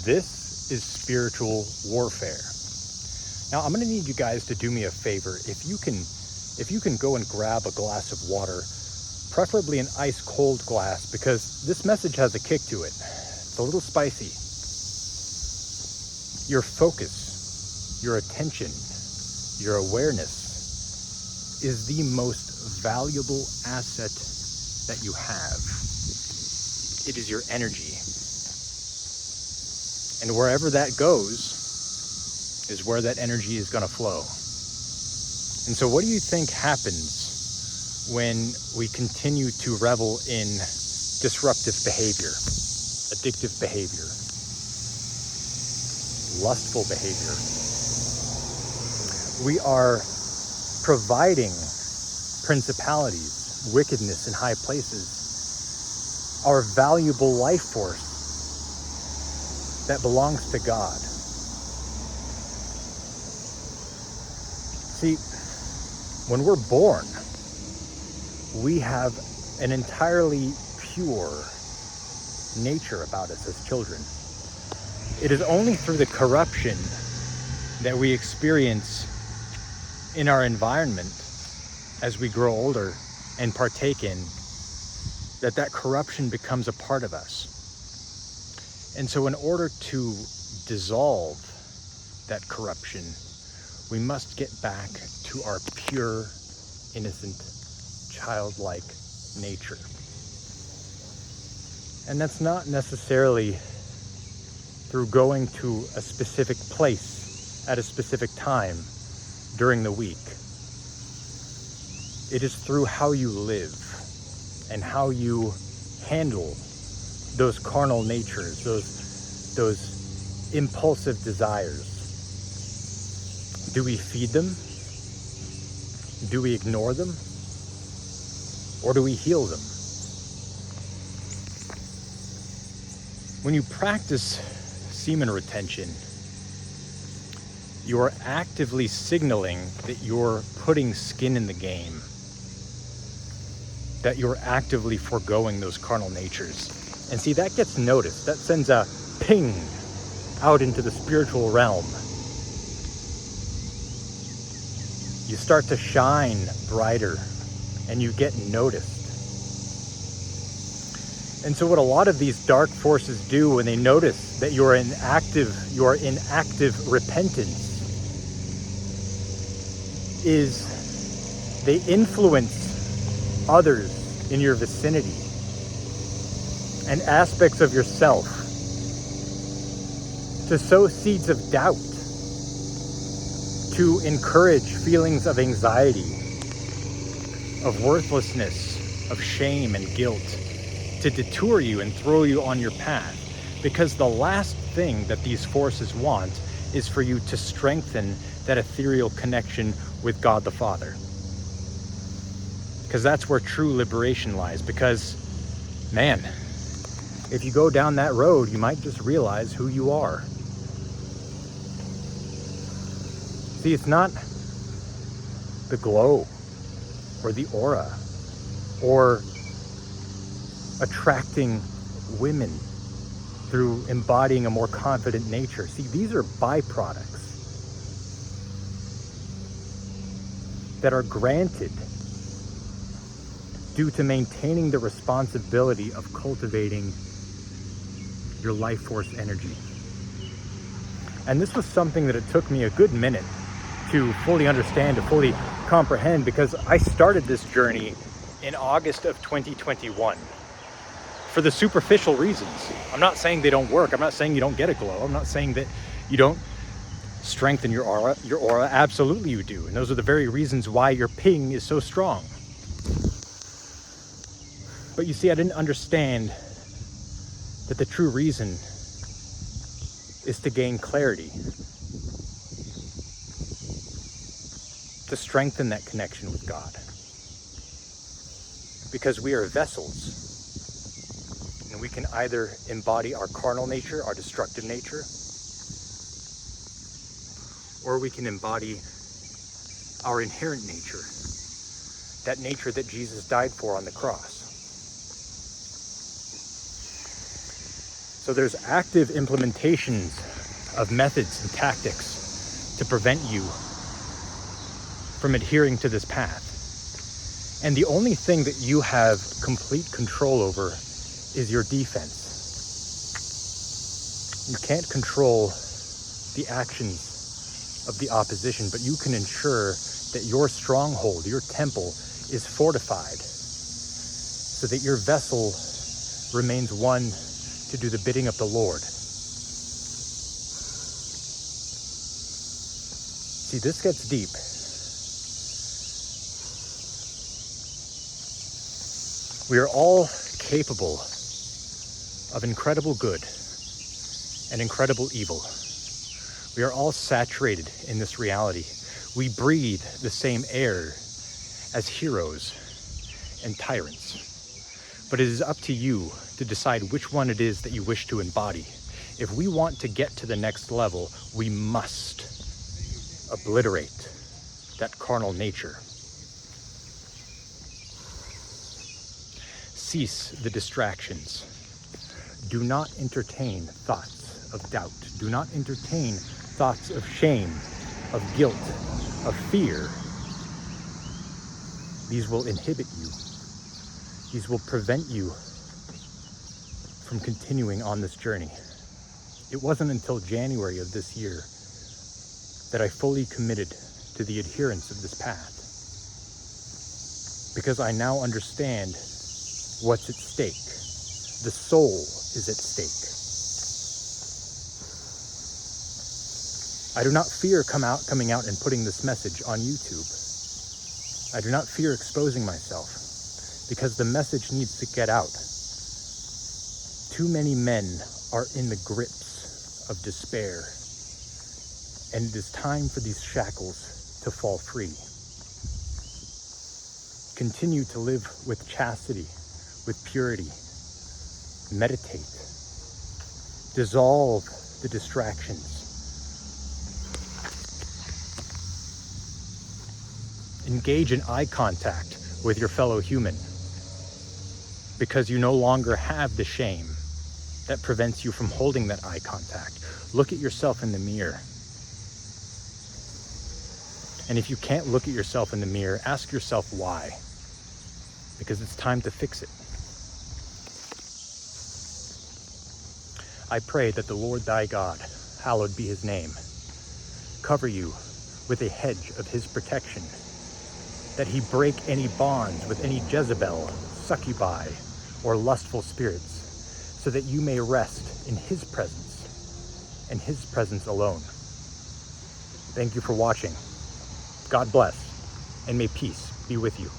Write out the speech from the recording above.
This is spiritual warfare. Now, I'm going to need you guys to do me a favor. If you can go and grab a glass of water, preferably an ice cold glass, because this message has a kick to it. It's a little spicy. Your focus, your attention, your awareness is the most valuable asset that you have. It is your energy. And wherever that goes is where that energy is going to flow. And so what do you think happens when we continue to revel in disruptive behavior, addictive behavior, lustful behavior? We are providing principalities, wickedness in high places, our valuable life force that belongs to God. See, when we're born, we have an entirely pure nature about us as children. It is only through the corruption that we experience in our environment as we grow older and partake in that corruption becomes a part of us. And so in order to dissolve that corruption, we must get back to our pure, innocent, childlike nature. And that's not necessarily through going to a specific place at a specific time during the week. It is through how you live and how you handle those carnal natures, those impulsive desires. Do we feed them? Do we ignore them? Or do we heal them? When you practice semen retention, you are actively signaling that you're putting skin in the game, that you're actively foregoing those carnal natures. And see, that gets noticed. That sends a ping out into the spiritual realm. You start to shine brighter and you get noticed. And so what a lot of these dark forces do when they notice that you are in active repentance is they influence others in your vicinity and aspects of yourself to sow seeds of doubt, to encourage feelings of anxiety, of worthlessness, of shame and guilt, to detour you and throw you on your path. Because the last thing that these forces want is for you to strengthen that ethereal connection with God the Father. Because that's where true liberation lies. Because, man, if you go down that road, you might just realize who you are. See, it's not the glow or the aura or attracting women through embodying a more confident nature. See, these are byproducts that are granted due to maintaining the responsibility of cultivating your life force energy. And this was something that it took me a good minute to fully understand, to fully comprehend, because I started this journey in August of 2021 for the superficial reasons. I'm not saying they don't work. I'm not saying you don't get a glow. I'm not saying that you don't strengthen your aura. Your aura, absolutely you do. And those are the very reasons why your ping is so strong. But you see, I didn't understand that the true reason is to gain clarity, to strengthen that connection with God. Because we are vessels, and we can either embody our carnal nature, our destructive nature, or we can embody our inherent nature, that nature that Jesus died for on the cross. So there's active implementations of methods and tactics to prevent you from adhering to this path. And the only thing that you have complete control over is your defense. You can't control the actions of the opposition, but you can ensure that your stronghold, your temple, is fortified so that your vessel remains one to do the bidding of the Lord. See, this gets deep. We are all capable of incredible good and incredible evil. We are all saturated in this reality. We breathe the same air as heroes and tyrants. But it is up to you to decide which one it is that you wish to embody. If we want to get to the next level, we must obliterate that carnal nature. Cease the distractions. Do not entertain thoughts of doubt. Do not entertain thoughts of shame, of guilt, of fear. These will inhibit you. These will prevent you from continuing on this journey. It wasn't until January of this year that I fully committed to the adherence of this path, because I now understand what's at stake. The soul is at stake. I do not fear coming out and putting this message on YouTube. I do not fear exposing myself, because the message needs to get out. Too many men are in the grips of despair, and it is time for these shackles to fall free. Continue to live with chastity, with purity. Meditate. Dissolve the distractions. Engage in eye contact with your fellow human, because you no longer have the shame that prevents you from holding that eye contact. Look at yourself in the mirror. And if you can't look at yourself in the mirror, ask yourself why. Because it's time to fix it. I pray that the Lord thy God, hallowed be his name, cover you with a hedge of his protection, that he break any bonds with any Jezebel, succubi, or lustful spirits, so that you may rest in his presence and his presence alone. Thank you for watching. God bless, and may peace be with you.